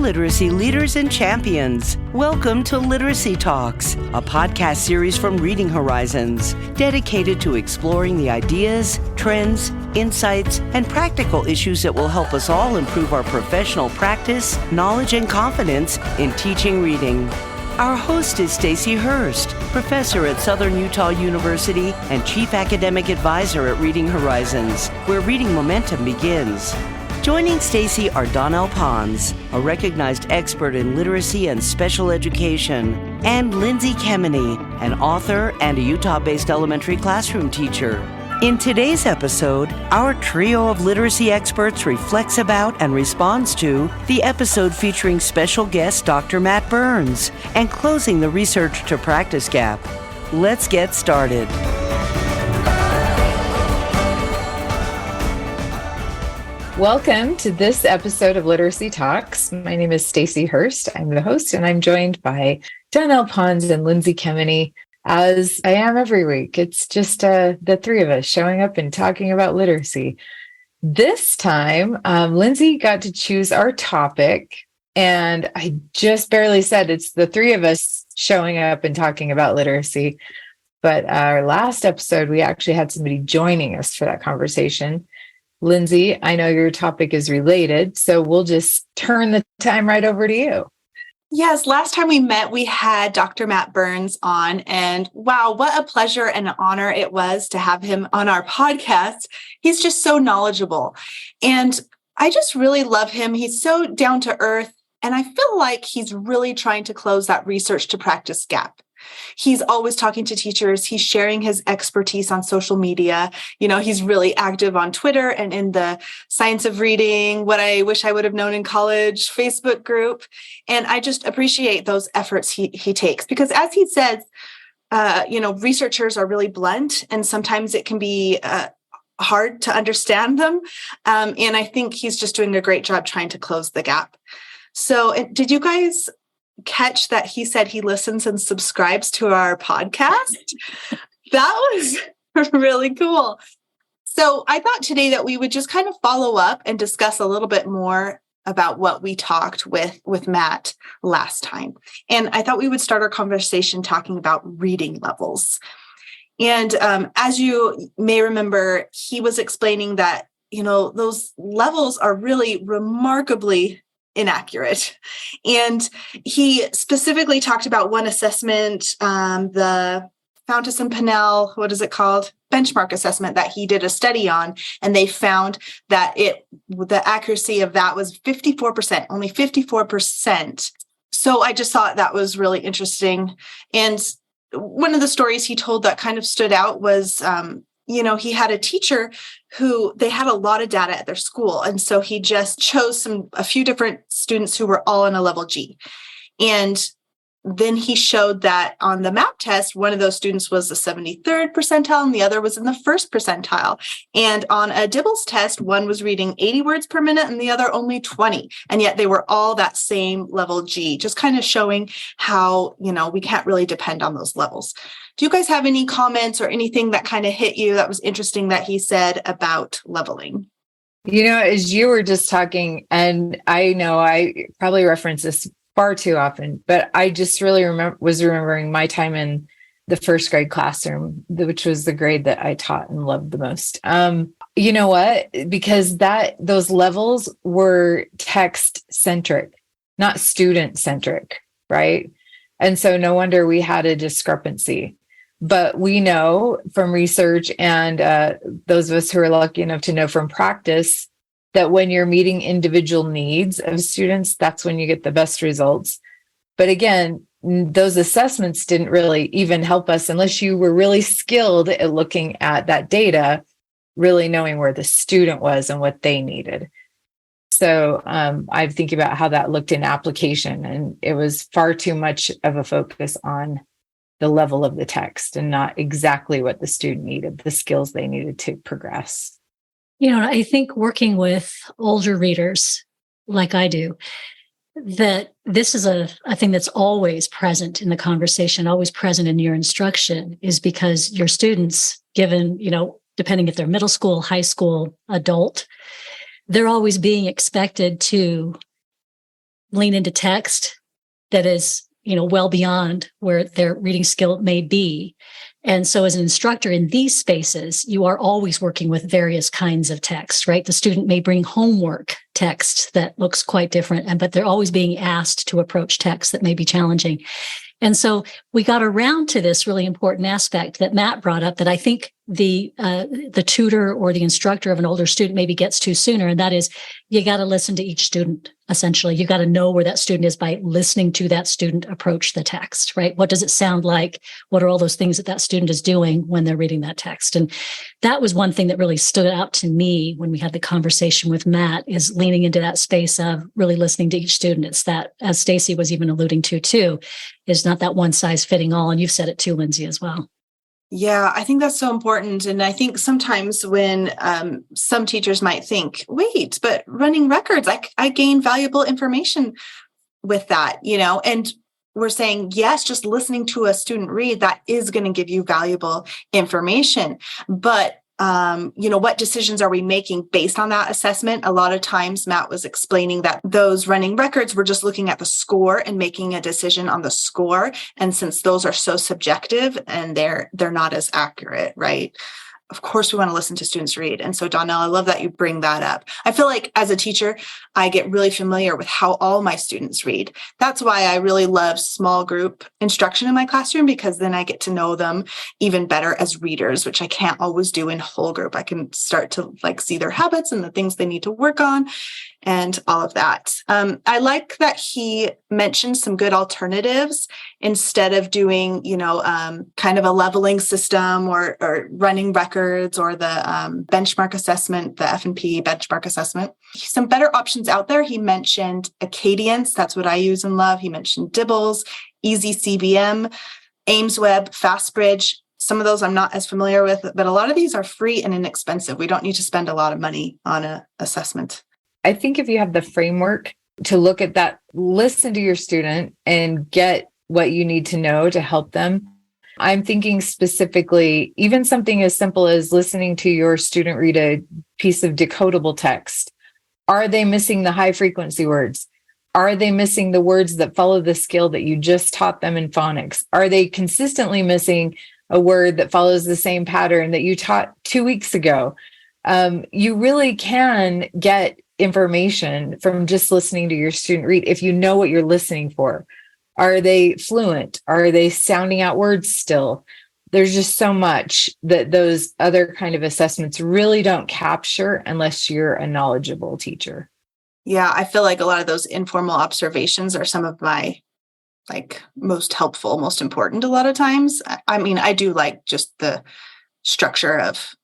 literacy leaders and champions. Welcome to Literacy Talks, a podcast series from Reading Horizons, dedicated to exploring the ideas, trends, insights, and practical issues that will help us all improve our professional practice, knowledge, and confidence in teaching reading. Our host is Stacy Hurst, professor at Southern Utah University and chief academic advisor at Reading Horizons, where reading momentum begins. Joining Stacy are Donnell Pons, a recognized expert in literacy and special education, and Lindsay Kemeny, an author and a Utah-based elementary classroom teacher. In today's episode, our trio of literacy experts reflects about and responds to the episode featuring special guest Dr. Matt Burns and closing the research to practice gap. Let's get started. Welcome to this episode of Literacy Talks. My name is Stacy Hurst. I'm the host, and I'm joined by Donnell Pons and Lindsay Kemeny, as I am every week. It's just the three of us showing up and talking about literacy. This time, Lindsay got to choose our topic, and I just barely said it's the three of us showing up and talking about literacy. But our last episode, we actually had somebody joining us for that conversation. Lindsay, I know your topic is related, so we'll just turn the time right over to you. Yes, last time we met, we had Dr. Matt Burns on, and wow, what a pleasure and an honor it was to have him on our podcast. He's just so knowledgeable, and I just really love him. He's so down to earth, and I feel like he's really trying to close that research to practice gap. He's always talking to teachers. He's sharing his expertise on social media. You know, he's really active on Twitter and in the Science of Reading, What I Wish I Would Have Known in College Facebook group. And I just appreciate those efforts he takes, because as he says, researchers are really blunt, and sometimes it can be hard to understand them. And I think he's just doing a great job trying to close the gap. So did you guys catch that he said he listens and subscribes to our podcast? That was really cool. So I thought today that we would just kind of follow up and discuss a little bit more about what we talked with Matt last time. And I thought we would start our conversation talking about reading levels. And as you may remember, he was explaining that, those levels are really remarkably inaccurate. And he specifically talked about one assessment, the Fountas and Pinnell, what is it called? Benchmark assessment that he did a study on. And they found that the accuracy of that was 54%, only 54%. So I just thought that was really interesting. And one of the stories he told that kind of stood out was, he had a teacher who they had a lot of data at their school. And so he just chose a few different students who were all in a level G. And then he showed that on the MAP test, one of those students was the 73rd percentile and the other was in the first percentile. And on a Dibbles test, one was reading 80 words per minute and the other only 20. And yet they were all that same level G, just kind of showing how, we can't really depend on those levels. Do you guys have any comments or anything that kind of hit you that was interesting that he said about leveling? As you were just talking, and I know I probably reference this far too often, but I just really was remembering my time in the first grade classroom, which was the grade that I taught and loved the most. You know what? Because those levels were text centric, not student centric, right? And so no wonder we had a discrepancy. But we know from research and those of us who are lucky enough to know from practice that when you're meeting individual needs of students, that's when you get the best results. But again, those assessments didn't really even help us unless you were really skilled at looking at that data, really knowing where the student was and what they needed. So I think about how that looked in application, and it was far too much of a focus on the level of the text and not exactly what the student needed, the skills they needed to progress. I think working with older readers like I do, that this is a thing that's always present in the conversation, always present in your instruction, is because your students, given, depending if they're middle school, high school, adult, they're always being expected to lean into text that is, well beyond where their reading skill may be. And so as an instructor in these spaces, you are always working with various kinds of text, right? The student may bring homework text that looks quite different, but they're always being asked to approach text that may be challenging. And so we got around to this really important aspect that Matt brought up that I think the tutor or the instructor of an older student maybe gets to sooner. And that is, you got to listen to each student. Essentially, you got to know where that student is by listening to that student approach the text, right? What does it sound like? What are all those things that that student is doing when they're reading that text? And that was one thing that really stood out to me when we had the conversation with Matt, is leaning into that space of really listening to each student. It's that, as Stacy was even alluding to too, is not that one size fitting all. And you've said it too, Lindsay, as well. Yeah, I think that's so important. And I think sometimes when some teachers might think, wait, but running records, I gain valuable information with that, and we're saying, yes, just listening to a student read, that is going to give you valuable information. But what decisions are we making based on that assessment? A lot of times Matt was explaining that those running records, we're just looking at the score and making a decision on the score. And since those are so subjective and they're not as accurate, right? Of course, we want to listen to students read. And so, Donnell, I love that you bring that up. I feel like as a teacher, I get really familiar with how all my students read. That's why I really love small group instruction in my classroom, because then I get to know them even better as readers, which I can't always do in whole group. I can start to see their habits and the things they need to work on and all of that. I like that he mentioned some good alternatives instead of doing, kind of a leveling system or running records or the benchmark assessment, the F&P benchmark assessment. Some better options out there. He mentioned Acadience. That's what I use and love. He mentioned Dibbles, Easy CBM, AimsWeb, FastBridge. Some of those I'm not as familiar with, but a lot of these are free and inexpensive. We don't need to spend a lot of money on an assessment. I think if you have the framework to look at that, listen to your student and get what you need to know to help them. I'm thinking specifically, even something as simple as listening to your student read a piece of decodable text. Are they missing the high frequency words? Are they missing the words that follow the skill that you just taught them in phonics? Are they consistently missing a word that follows the same pattern that you taught 2 weeks ago? You really can get information from just listening to your student read if you know what you're listening for. Are they fluent? Are they sounding out words still? There's just so much that those other kind of assessments really don't capture unless you're a knowledgeable teacher. Yeah, I feel like a lot of those informal observations are some of my most helpful, most important a lot of times. I do like just the structure of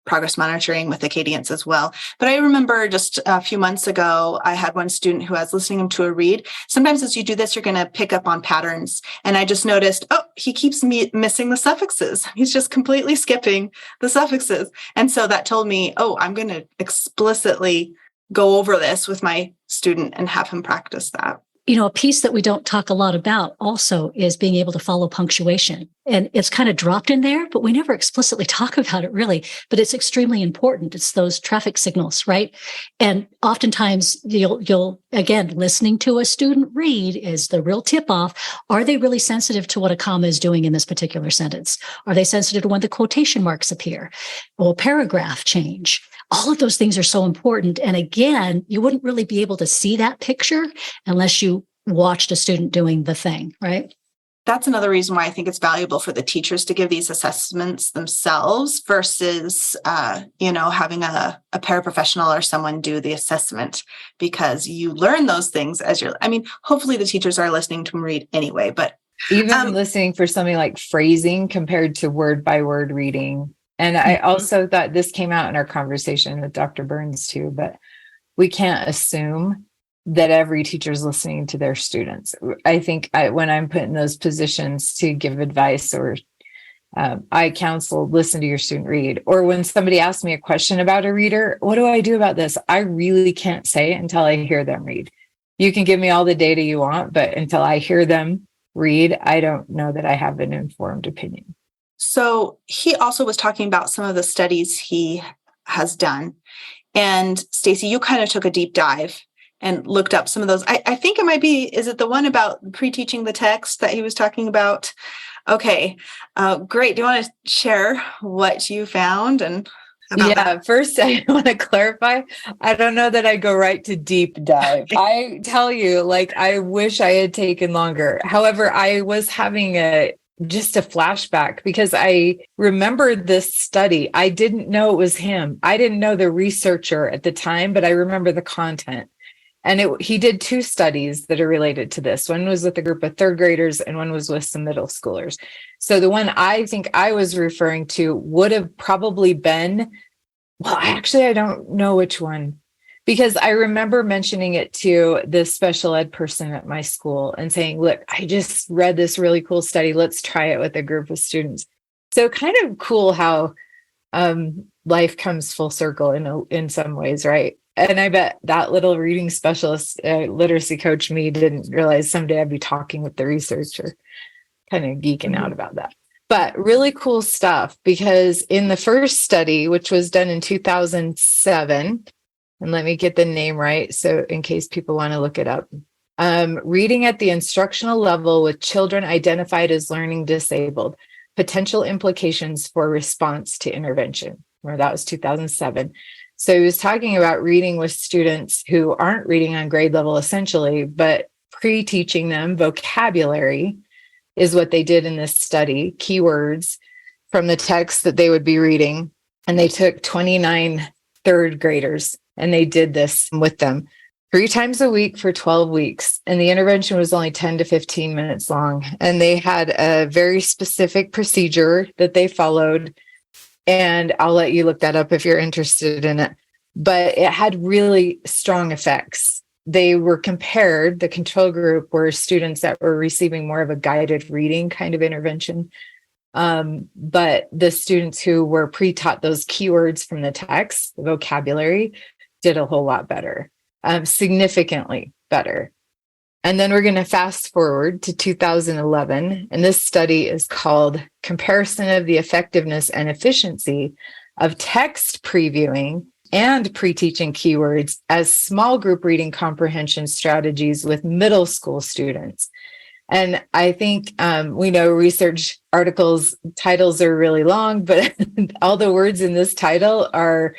progress monitoring with Acadience as well. But I remember just a few months ago, I had one student who I was listening to a read. Sometimes as you do this, you're going to pick up on patterns. And I just noticed, he keeps missing the suffixes. He's just completely skipping the suffixes. And so that told me, I'm going to explicitly go over this with my student and have him practice that. A piece that we don't talk a lot about also is being able to follow punctuation. And it's kind of dropped in there, but we never explicitly talk about it really. But it's extremely important. It's those traffic signals, right? And oftentimes you'll again, listening to a student read is the real tip off. Are they really sensitive to what a comma is doing in this particular sentence? Are they sensitive to when the quotation marks appear or paragraph change? All of those things are so important. And again, you wouldn't really be able to see that picture unless you watched a student doing the thing, right? That's another reason why I think it's valuable for the teachers to give these assessments themselves versus, having a paraprofessional or someone do the assessment, because you learn those things hopefully the teachers are listening to them read anyway, but even listening for something like phrasing compared to word by word reading. And I also thought this came out in our conversation with Dr. Burns too, but we can't assume that every teacher is listening to their students. I think when I'm put in those positions to give advice or I counsel, listen to your student read, or when somebody asks me a question about a reader, what do I do about this? I really can't say it until I hear them read. You can give me all the data you want, but until I hear them read, I don't know that I have an informed opinion. So he also was talking about some of the studies he has done. And Stacy, you kind of took a deep dive and looked up some of those. I think it might be, is it the one about pre-teaching the text that he was talking about? Okay, great. Do you want to share what you found and about that? First, I want to clarify. I don't know that I go right to deep dive. I tell you, like, I wish I had taken longer. However, I was having just a flashback because I remembered this study. I didn't know it was him. I didn't know the researcher at the time, but I remember the content. And he did 2 studies that are related to this. One was with a group of 3rd graders and one was with some middle schoolers. So the one I think I was referring to would have probably been, well, actually, I don't know which one, because I remember mentioning it to this special ed person at my school and saying, look, I just read this really cool study. Let's try it with a group of students. So kind of cool how life comes full circle in some ways, right? And I bet that little reading specialist, literacy coach me, didn't realize someday I'd be talking with the researcher, kind of geeking out about that. But really cool stuff, because in the first study, which was done in 2007, and let me get the name right, so in case people want to look it up, reading at the instructional level with children identified as learning disabled, potential implications for response to intervention. Or that was 2007. So he was talking about reading with students who aren't reading on grade level essentially, but pre-teaching them vocabulary is what they did in this study, keywords from the text that they would be reading. And they took 29 3rd graders and they did this with them 3 times a week for 12 weeks. And the intervention was only 10 to 15 minutes long. And they had a very specific procedure that they followed. And I'll let you look that up if you're interested in it. But it had really strong effects. They were compared, the control group were students that were receiving more of a guided reading kind of intervention. But the students who were pre-taught those keywords from the text, the vocabulary, did a whole lot better, significantly better. And then we're going to fast forward to 2011. And this study is called Comparison of the Effectiveness and Efficiency of Text Previewing and Pre-Teaching Keywords as Small Group Reading Comprehension Strategies with Middle School Students. And I think we know research articles, titles are really long, but all the words in this title are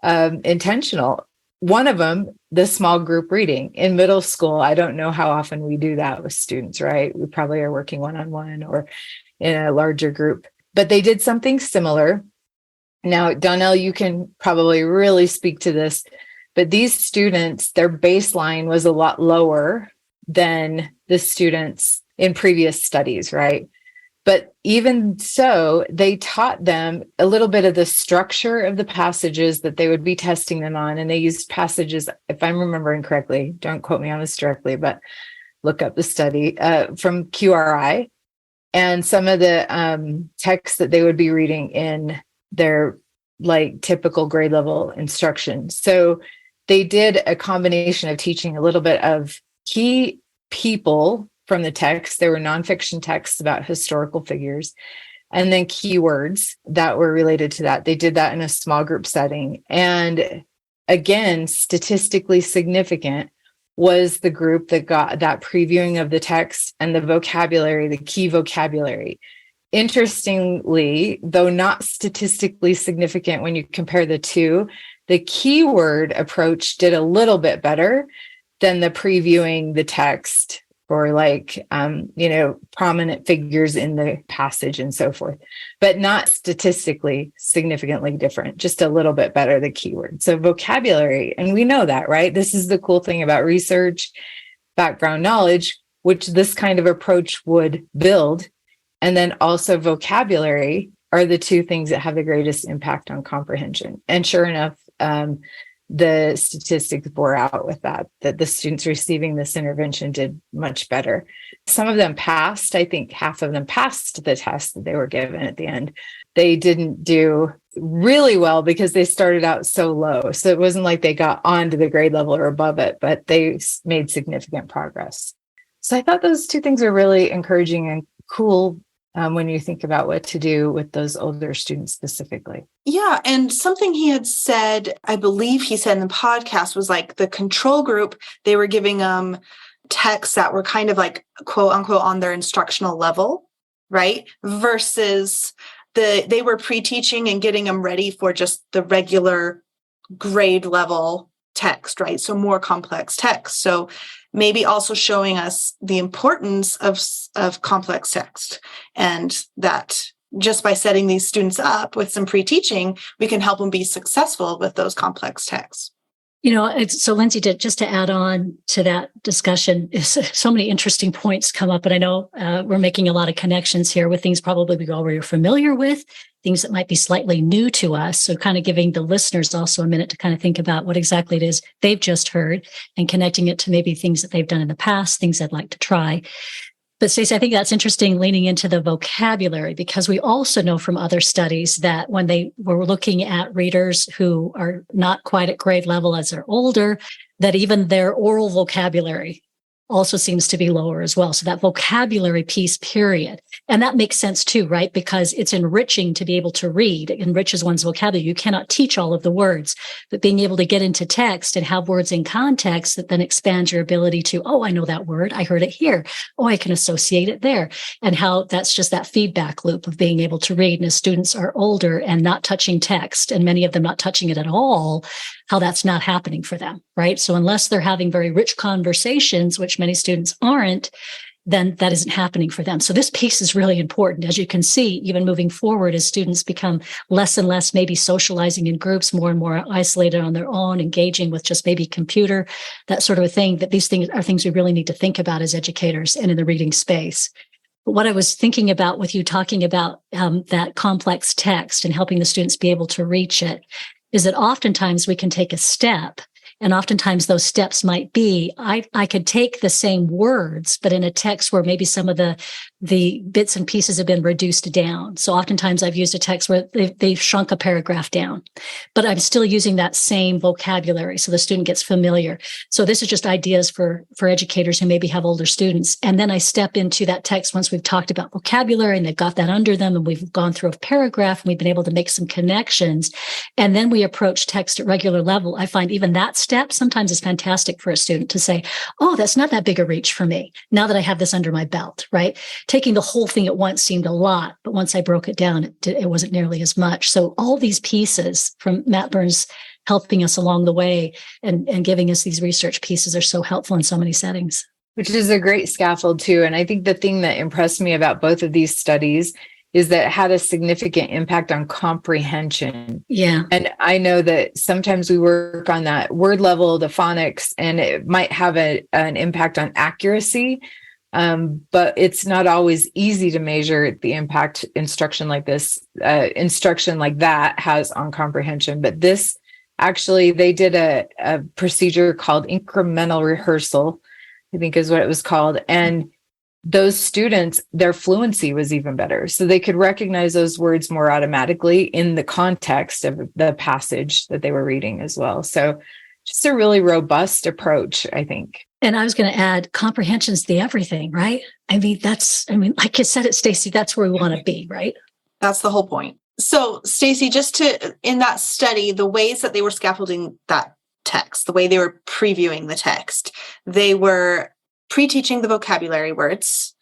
intentional. One of them, the small group reading in middle school. I don't know how often we do that with students, right? We probably are working one-on-one or in a larger group, but they did something similar. Now, Donnell, you can probably really speak to this, but these students, their baseline was a lot lower than the students in previous studies, right? But even so, they taught them a little bit of the structure of the passages that they would be testing them on. And they used passages, if I'm remembering correctly, don't quote me on this directly, but look up the study from QRI and some of the texts that they would be reading in their like typical grade level instruction. So they did a combination of teaching a little bit of key people from the text. There were nonfiction texts about historical figures, and then keywords that were related to that. They did that in a small group setting. And again, statistically significant was the group that got that previewing of the text and the vocabulary, the key vocabulary. Interestingly, though not statistically significant when you compare the two, the keyword approach did a little bit better than the previewing the text or like, prominent figures in the passage and so forth, but not statistically significantly different, just a little bit better, the keyword. So vocabulary, and we know that, right? This is the cool thing about research, background knowledge, which this kind of approach would build. And then also vocabulary are the two things that have the greatest impact on comprehension. And sure enough, the statistics bore out with that the students receiving this intervention did much better. Some of them passed. I think half of them passed the test that they were given at the end. They didn't do really well because they started out so low. So it wasn't like they got onto the grade level or above it, but they made significant progress. So I thought those two things are really encouraging and cool when you think about what to do with those older students specifically. Yeah. And something he had said, I believe he said in the podcast, was like the control group, they were giving them texts that were kind of like quote unquote on their instructional level, right? Versus they were pre-teaching and getting them ready for just the regular grade level text, right? So more complex text. So maybe also showing us the importance of complex text, and that just by setting these students up with some pre-teaching, we can help them be successful with those complex texts. So Lindsay, just to add on to that discussion, so many interesting points come up, and I know we're making a lot of connections here with things probably we already are familiar with, things that might be slightly new to us. So kind of giving the listeners also a minute to kind of think about what exactly it is they've just heard and connecting it to maybe things that they've done in the past, things they'd like to try. But Stacey, I think that's interesting, leaning into the vocabulary, because we also know from other studies that when they were looking at readers who are not quite at grade level as they're older, that even their oral vocabulary also seems to be lower as well. So that vocabulary piece, period. And that makes sense too, right? Because it's enriching to be able to read. It enriches one's vocabulary. You cannot teach all of the words, but being able to get into text and have words in context that then expand your ability to, oh, I know that word. I heard it here. Oh, I can associate it there. And how that's just that feedback loop of being able to read. And as students are older and not touching text, and many of them not touching it at all, how that's not happening for them, right? So unless they're having very rich conversations, which many students aren't, then that isn't happening for them. So this piece is really important. As you can see, even moving forward, as students become less and less maybe socializing in groups, more and more isolated on their own, engaging with just maybe computer, that sort of a thing, that these things are things we really need to think about as educators and in the reading space. But what I was thinking about with you talking about that complex text and helping the students be able to reach it is that oftentimes we can take a step, and oftentimes those steps might be, I could take the same words, but in a text where maybe some of the bits and pieces have been reduced down. So oftentimes I've used a text where they've shrunk a paragraph down, but I'm still using that same vocabulary. So the student gets familiar. So this is just ideas for educators who maybe have older students. And then I step into that text once we've talked about vocabulary and they've got that under them and we've gone through a paragraph and we've been able to make some connections. And then we approach text at regular level. I find even that step sometimes is fantastic for a student to say, oh, that's not that big a reach for me now that I have this under my belt, right? Taking the whole thing at once seemed a lot, but once I broke it down, it wasn't nearly as much. So all these pieces from Matt Burns helping us along the way and giving us these research pieces are so helpful in so many settings. Which is a great scaffold too. And I think the thing that impressed me about both of these studies is that it had a significant impact on comprehension. Yeah. And I know that sometimes we work on that word level, the phonics, and it might have an impact on accuracy. But it's not always easy to measure the impact instruction like that has on comprehension. But this actually, they did a procedure called incremental rehearsal, I think is what it was called. And those students, their fluency was even better. So they could recognize those words more automatically in the context of the passage that they were reading as well. So just a really robust approach, I think. And I was going to add, comprehension's the everything, right? Like you said it, Stacey, that's where we want to be, right? That's the whole point. So, Stacey, in that study, the ways that they were scaffolding that text, the way they were previewing the text, they were pre-teaching the vocabulary words.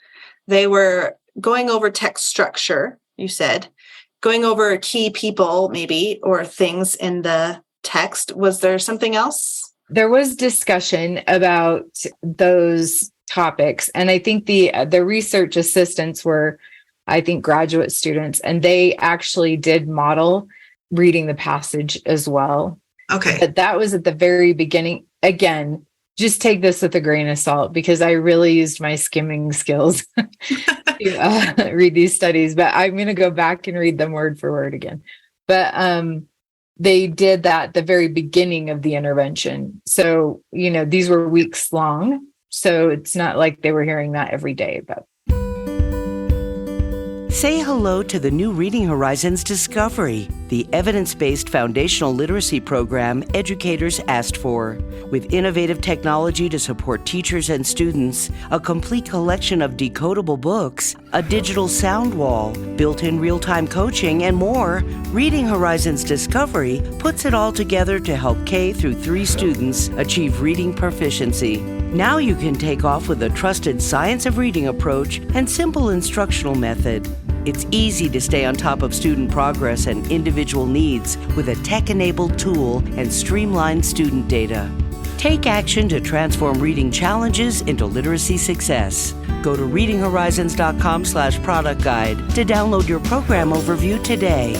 They were going over text structure, you said, going over key people maybe, or things in the text. Was there something else? There was discussion about those topics. And I think the research assistants were, I think, graduate students, and they actually did model reading the passage as well. Okay. But that was at the very beginning. Again, just take this with a grain of salt, because I really used my skimming skills to read these studies, but I'm going to go back and read them word for word again. But they did that at the very beginning of the intervention. So, these were weeks long. So it's not like they were hearing that every day. But Say hello to the new Reading Horizons Discovery, the evidence-based foundational literacy program educators asked for. With innovative technology to support teachers and students, a complete collection of decodable books, a digital sound wall, built-in real-time coaching, and more, Reading Horizons Discovery puts it all together to help K through 3 students achieve reading proficiency. Now you can take off with a trusted science of reading approach and simple instructional method. It's easy to stay on top of student progress and individual needs with a tech-enabled tool and streamlined student data. Take action to transform reading challenges into literacy success. Go to readinghorizons.com/product guide to download your program overview today.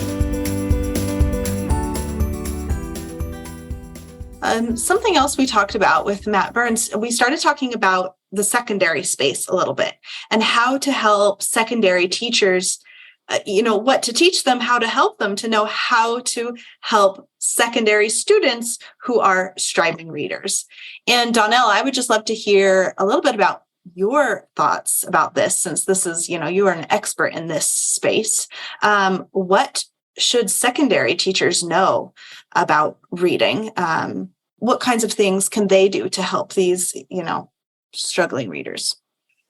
Something else we talked about with Matt Burns, we started talking about the secondary space a little bit and how to help secondary teachers, what to teach them, how to help them to know how to help secondary students who are striving readers. And Donnell, I would just love to hear a little bit about your thoughts about this, since this is, you are an expert in this space. What should secondary teachers know about reading? What kinds of things can they do to help these, struggling readers?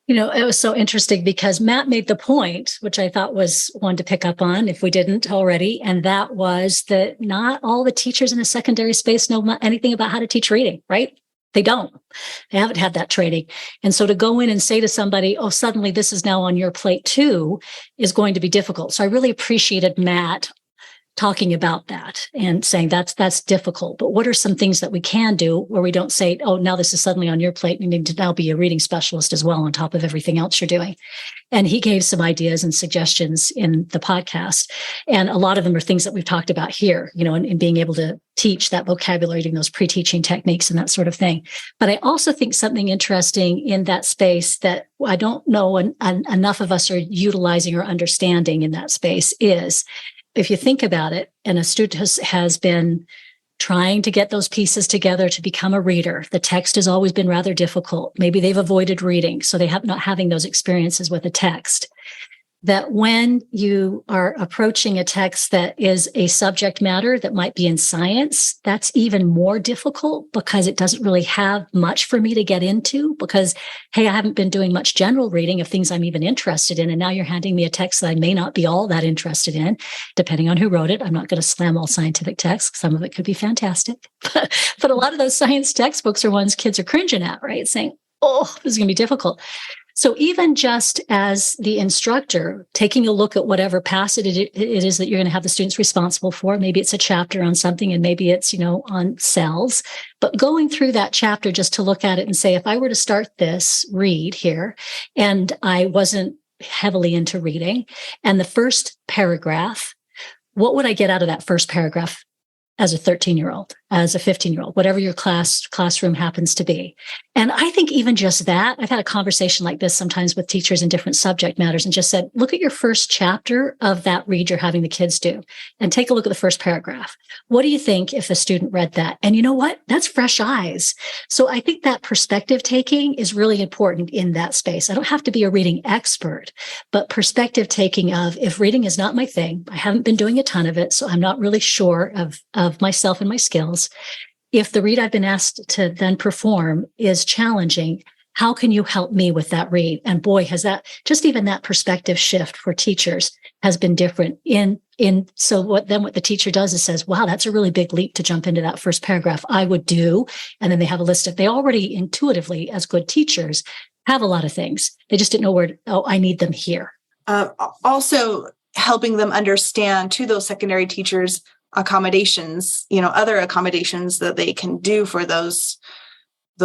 It was so interesting because Matt made the point, which I thought was one to pick up on if we didn't already. And that was that not all the teachers in the secondary space know anything about how to teach reading, right? They don't. They haven't had that training. And so to go in and say to somebody, oh, suddenly this is now on your plate too, is going to be difficult. So I really appreciated Matt talking about that and saying that's difficult. But what are some things that we can do where we don't say, oh, now this is suddenly on your plate. You need to now be a reading specialist as well on top of everything else you're doing. And he gave some ideas and suggestions in the podcast. And a lot of them are things that we've talked about here, in being able to teach that vocabulary, those pre-teaching techniques and that sort of thing. But I also think something interesting in that space that I don't know enough of us are utilizing or understanding in that space is, if you think about it, and a student has been trying to get those pieces together to become a reader, the text has always been rather difficult. Maybe they've avoided reading, so they have not having those experiences with a text. That when you are approaching a text that is a subject matter that might be in science, that's even more difficult because it doesn't really have much for me to get into because, hey, I haven't been doing much general reading of things I'm even interested in. And now you're handing me a text that I may not be all that interested in, depending on who wrote it. I'm not going to slam all scientific texts. Some of it could be fantastic. But a lot of those science textbooks are ones kids are cringing at, right? Saying, oh, this is going to be difficult. So even just as the instructor, taking a look at whatever passage it is that you're going to have the students responsible for, maybe it's a chapter on something and maybe it's, on cells, but going through that chapter just to look at it and say, if I were to start this read here and I wasn't heavily into reading and the first paragraph, what would I get out of that first paragraph as a 13-year-old, as a 15-year-old, whatever your classroom happens to be. And I think even just that, I've had a conversation like this sometimes with teachers in different subject matters and just said, look at your first chapter of that read you're having the kids do and take a look at the first paragraph. What do you think if a student read that? And you know what? That's fresh eyes. So I think that perspective taking is really important in that space. I don't have to be a reading expert, but perspective taking of if reading is not my thing, I haven't been doing a ton of it, so I'm not really sure of myself and my skills. If the read I've been asked to then perform is challenging, how can you help me with that read? And boy, has that, just even that perspective shift for teachers has been different so what the teacher does is says, wow, that's a really big leap to jump into that first paragraph. I would do. And then they have a list of, they already intuitively as good teachers have a lot of things. They just didn't know I need them here. Also helping them understand to those secondary teachers accommodations, other accommodations that they can do for those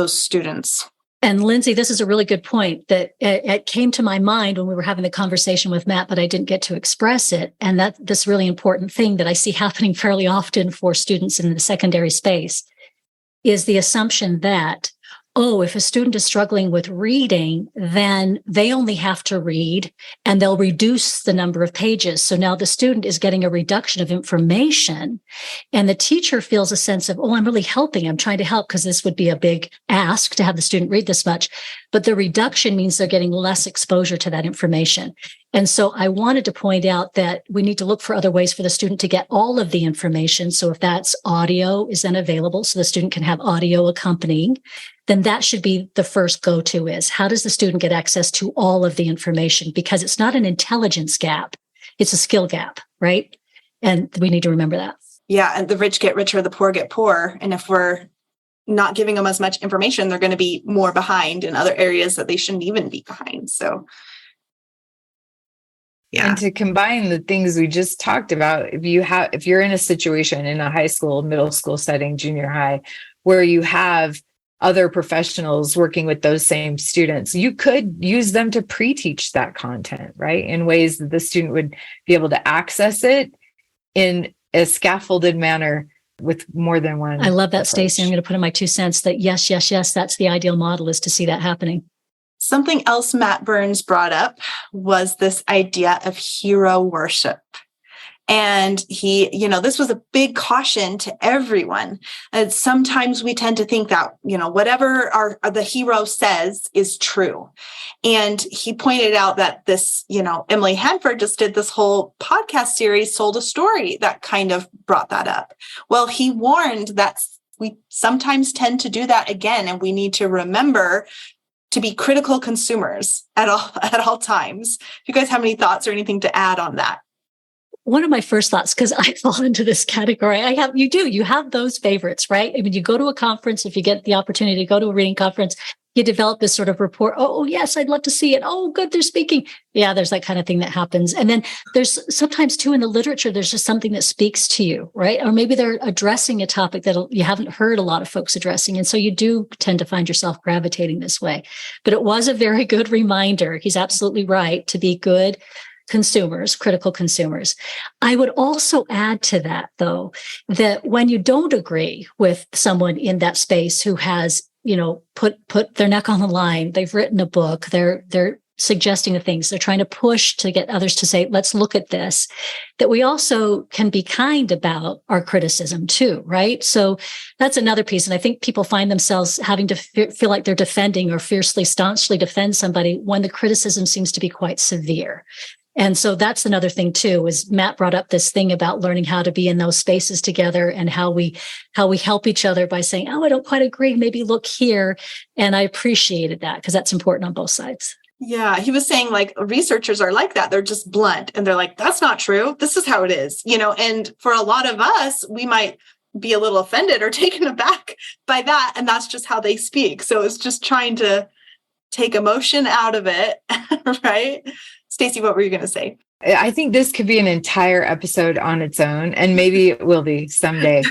students. And Lindsay, this is a really good point that it came to my mind when we were having the conversation with Matt, but I didn't get to express it. And that this really important thing that I see happening fairly often for students in the secondary space is the assumption that, if a student is struggling with reading, then they only have to read and they'll reduce the number of pages. So now the student is getting a reduction of information and the teacher feels a sense of, I'm really helping. I'm trying to help because this would be a big ask to have the student read this much. But the reduction means they're getting less exposure to that information. And so I wanted to point out that we need to look for other ways for the student to get all of the information. So if that's audio is then available, so the student can have audio accompanying, then that should be the first go-to is how does the student get access to all of the information? Because it's not an intelligence gap, it's a skill gap, right? And we need to remember that. Yeah. And the rich get richer, the poor get poorer. And if we're not giving them as much information, they're going to be more behind in other areas that they shouldn't even be behind. So, yeah. And to combine the things we just talked about, if you're in a situation in a high school, middle school setting, junior high, where you have other professionals working with those same students, you could use them to pre-teach that content, right? In ways that the student would be able to access it in a scaffolded manner with more than one. I love that, approach. Stacey. I'm going to put in my 2 cents that yes, that's the ideal model, is to see that happening. Something else Matt Burns brought up was this idea of hero worship. And he, this was a big caution to everyone. And sometimes we tend to think that, whatever the hero says is true. And he pointed out that this, Emily Hanford just did this whole podcast series, Sold a Story, that kind of brought that up. Well, he warned that we sometimes tend to do that again, and we need to remember to be critical consumers at all times. If you guys have any thoughts or anything to add on that? One of my first thoughts, because I fall into this category, you have those favorites, right? I mean, you go to a conference, if you get the opportunity to go to a reading conference, you develop this sort of rapport. Oh, yes, I'd love to see it. Oh, good, they're speaking. Yeah, there's that kind of thing that happens. And then there's sometimes too in the literature, there's just something that speaks to you, right? Or maybe they're addressing a topic that you haven't heard a lot of folks addressing. And so you do tend to find yourself gravitating this way. But it was a very good reminder. He's absolutely right to be good consumers, critical consumers. I would also add to that, though, that when you don't agree with someone in that space who has, put their neck on the line, they've written a book, they're suggesting the things, they're trying to push to get others to say, let's look at this, that we also can be kind about our criticism too, right? So that's another piece. And I think people find themselves having to feel like they're defending or fiercely, staunchly defend somebody when the criticism seems to be quite severe. And so that's another thing too, is Matt brought up this thing about learning how to be in those spaces together and how we help each other by saying, oh, I don't quite agree. Maybe look here. And I appreciated that because that's important on both sides. Yeah. He was saying like researchers are like that. They're just blunt and they're like, that's not true. This is how it is, and for a lot of us, we might be a little offended or taken aback by that. And that's just how they speak. So it's just trying to take emotion out of it. Right. Stacey, what were you going to say? I think this could be an entire episode on its own, and maybe it will be someday.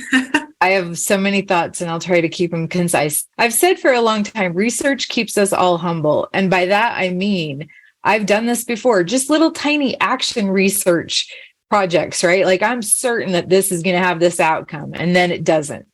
I have so many thoughts and I'll try to keep them concise. I've said for a long time, research keeps us all humble. And by that, I mean, I've done this before, just little tiny action research projects, right? Like I'm certain that this is going to have this outcome, and then it doesn't.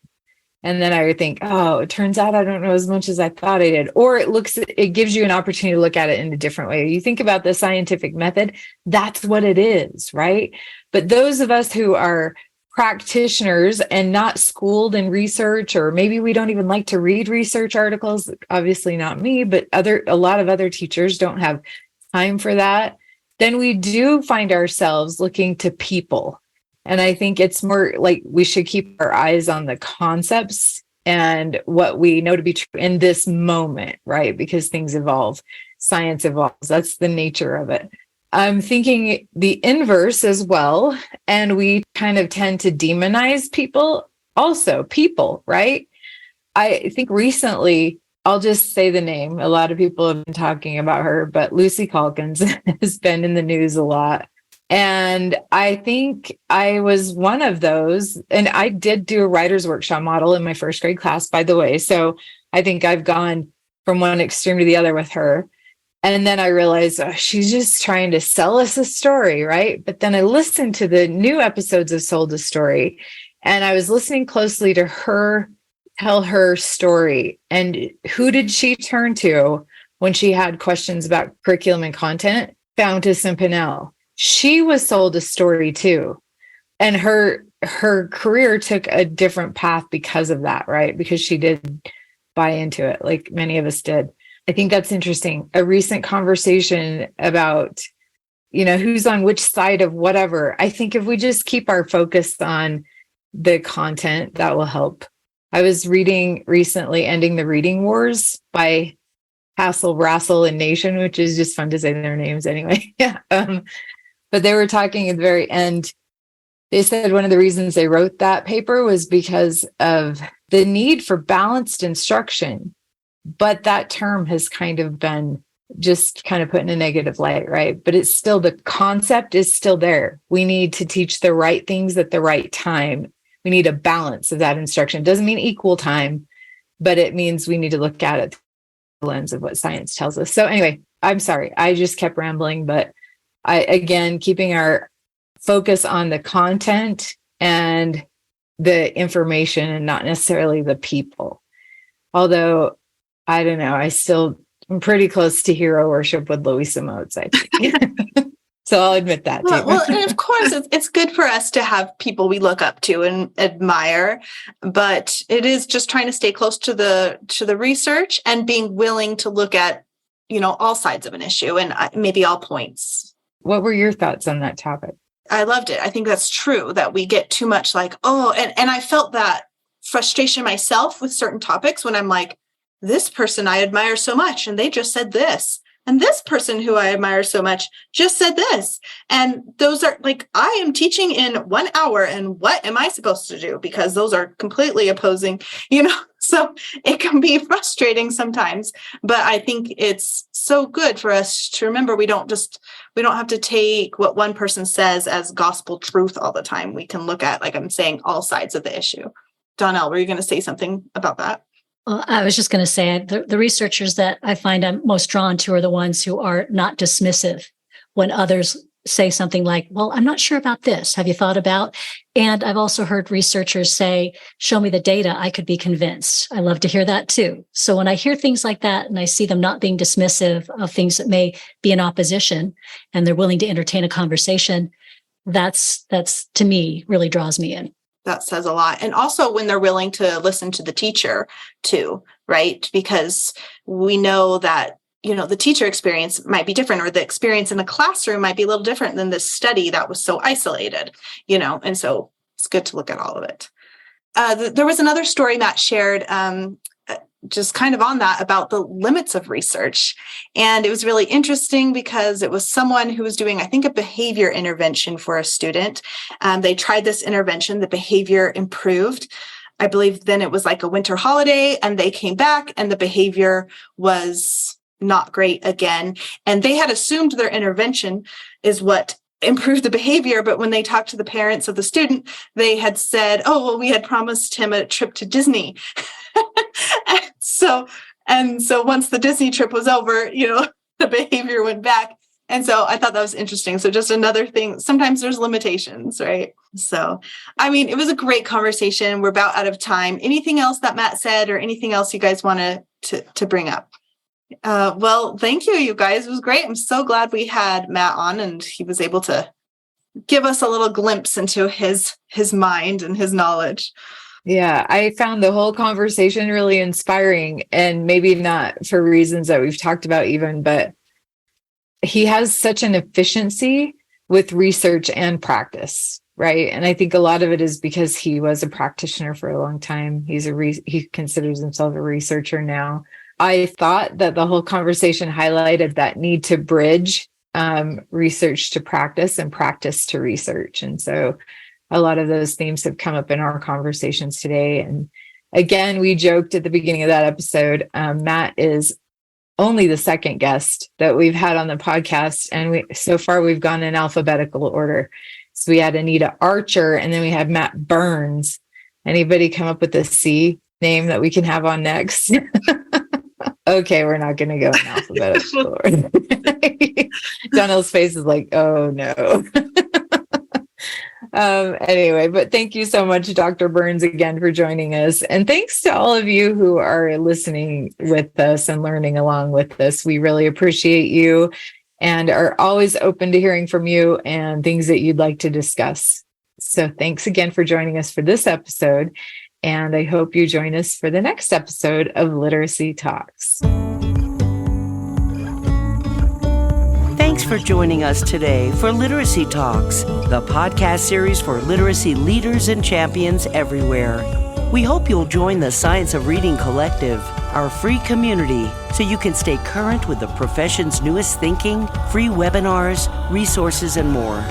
And then I would think, oh, it turns out I don't know as much as I thought I did. Or it gives you an opportunity to look at it in a different way. You think about the scientific method, that's what it is, right? But those of us who are practitioners and not schooled in research, or maybe we don't even like to read research articles, obviously not me, but a lot of other teachers don't have time for that, then we do find ourselves looking to people. And I think it's more like we should keep our eyes on the concepts and what we know to be true in this moment, right? Because things evolve, science evolves. That's the nature of it. I'm thinking the inverse as well. And we kind of tend to demonize people, right? I think recently, I'll just say the name. A lot of people have been talking about her, but Lucy Calkins has been in the news a lot. And I think I was one of those. And I did do a writer's workshop model in my first grade class, by the way. So I think I've gone from one extreme to the other with her. And then I realized she's just trying to sell us a story, right? But then I listened to the new episodes of Sold a Story, and I was listening closely to her tell her story. And who did she turn to when she had questions about curriculum and content? Fountas and Pinnell. She was sold a story too. And her career took a different path because of that, right? Because she did buy into it, like many of us did. I think that's interesting. A recent conversation about who's on which side of whatever. I think if we just keep our focus on the content, that will help. I was reading recently Ending the Reading Wars by Hassel, Rassel, and Nation, which is just fun to say their names anyway. Yeah. But they were talking at the very end. They said one of the reasons they wrote that paper was because of the need for balanced instruction. But that term has kind of been just kind of put in a negative light, right? But it's still, the concept is still there. We need to teach the right things at the right time. We need a balance of that instruction. It doesn't mean equal time, but it means we need to look at it through the lens of what science tells us. So anyway, I'm sorry, I just kept rambling, but again, keeping our focus on the content and the information and not necessarily the people. Although, I don't know, I'm pretty close to hero worship with Louisa Moats, I think. So I'll admit that. Well, and of course, it's good for us to have people we look up to and admire, but it is just trying to stay close to the research and being willing to look at, all sides of an issue and maybe all points. What were your thoughts on that topic? I loved it. I think that's true, that we get too much like, and I felt that frustration myself with certain topics when I'm like, this person I admire so much, and they just said this. And this person who I admire so much just said this. And those are like, I am teaching in 1 hour, and what am I supposed to do? Because those are completely opposing, so it can be frustrating sometimes. But I think it's so good for us to remember we don't have to take what one person says as gospel truth all the time. We can look at, like I'm saying, all sides of the issue. Donnell, were you going to say something about that? I was just going to say the researchers that I find I'm most drawn to are the ones who are not dismissive when others say something like, well, I'm not sure about this. Have you thought about? And I've also heard researchers say, show me the data. I could be convinced. I love to hear that too. So when I hear things like that and I see them not being dismissive of things that may be in opposition and they're willing to entertain a conversation, that's to me really draws me in. That says a lot. And also when they're willing to listen to the teacher too, right? Because we know that, the teacher experience might be different, or the experience in the classroom might be a little different than this study that was so isolated, and so it's good to look at all of it. There was another story Matt shared, just kind of on that, about the limits of research. And it was really interesting because it was someone who was doing, I think, a behavior intervention for a student. They tried this intervention, the behavior improved. I believe then it was like a winter holiday, and they came back and the behavior was not great again. And they had assumed their intervention is what improved the behavior. But when they talked to the parents of the student, they had said, oh, well, we had promised him a trip to Disney. And so once the Disney trip was over, the behavior went back. And so I thought that was interesting. So just another thing, sometimes there's limitations, right? So, it was a great conversation. We're about out of time. Anything else that Matt said, or anything else you guys want to bring up? Well, thank you, you guys. It was great. I'm so glad we had Matt on, and he was able to give us a little glimpse into his mind and his knowledge. Yeah, I found the whole conversation really inspiring, and maybe not for reasons that we've talked about even, but he has such an efficiency with research and practice, right? And I think a lot of it is because he was a practitioner for a long time. He considers himself a researcher now. I thought that the whole conversation highlighted that need to bridge research to practice and practice to research. And so a lot of those themes have come up in our conversations today. And again, we joked at the beginning of that episode, Matt is only the second guest that we've had on the podcast. And so far we've gone in alphabetical order. So we had Anita Archer, and then we had Matt Burns. Anybody come up with a C name that we can have on next? Okay, we're not going to go in alphabetical order. Donnell's face is like, oh no. Anyway, but thank you so much, Dr. Burns, again for joining us. And thanks to all of you who are listening with us and learning along with us. We really appreciate you and are always open to hearing from you and things that you'd like to discuss. So thanks again for joining us for this episode. And I hope you join us for the next episode of Literacy Talks. Thanks for joining us today for Literacy Talks, the podcast series for literacy leaders and champions everywhere. We hope you'll join the Science of Reading Collective, our free community, so you can stay current with the profession's newest thinking, free webinars, resources, and more.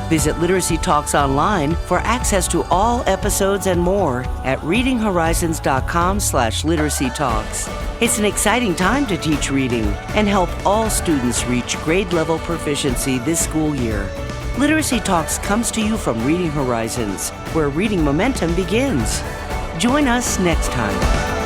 Visit Literacy Talks online for access to all episodes and more at readinghorizons.com/literacy talks. It's an exciting time to teach reading and help all students reach grade level proficiency this school year. Literacy Talks comes to you from Reading Horizons, where reading momentum begins. Join us next time.